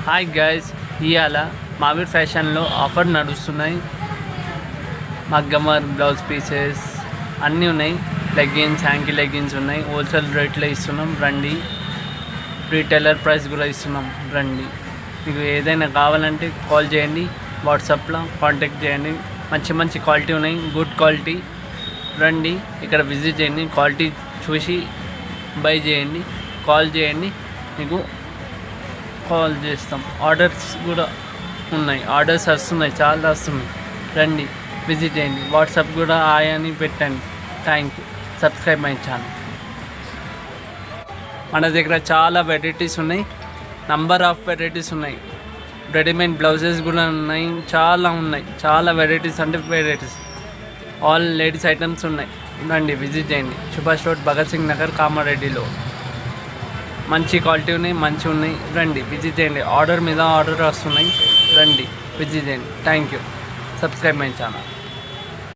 Hi guys, ఇవాళ మావిడ్ ఫ్యాషన్లో offer నడుస్తున్నాయి. మగ్గమర్ బ్లౌజ్ పీసెస్ అన్నీ ఉన్నాయి. లెగ్గిన్స్, హ్యాంకీ లెగ్గిన్స్ ఉన్నాయి. హోల్సేల్ రేట్లో ఇస్తున్నాం, రండి. రీటైలర్ ప్రైస్ కూడా ఇస్తున్నాం, రండి. మీకు ఏదైనా కావాలంటే కాల్ చేయండి, వాట్సాప్లో కాంటాక్ట్ చేయండి. మంచి మంచి క్వాలిటీ ఉన్నాయి, గుడ్ క్వాలిటీ. రండి, ఇక్కడ విజిట్ చేయండి, క్వాలిటీ చూసి బై చేయండి. కాల్ చేయండి, మీకు కాల్ చేస్తాం. ఆర్డర్స్ కూడా ఉన్నాయి, ఆర్డర్స్ వస్తున్నాయి, చాలా వస్తున్నాయి. రండి, విజిట్ చేయండి. వాట్సాప్ కూడా అని పెట్టండి. Thank you. Subscribe my channel. మన దగ్గర చాలా వెరైటీస్ ఉన్నాయి, నంబర్ ఆఫ్ వెరైటీస్ ఉన్నాయి. రెడీమేడ్ బ్లౌజెస్ కూడా ఉన్నాయి, చాలా ఉన్నాయి. చాలా వెరైటీస్ అంటే వెరైటీస్. ఆల్ లేడీస్ ఐటమ్స్ ఉన్నాయి. రండి, విజిట్ చేయండి. సుభాష్ రోడ్, భగత్ సింగ్ నగర్, కామారెడ్డిలో. మంచి క్వాలిటీ ఉన్నాయి, మంచి ఉన్నాయి. రండి, విజిట్ చేయండి. ఆర్డర్ మీద ఆర్డర్ వస్తున్నాయి. రండి, విజిట్ చేయండి. Thank you. Subscribe my channel.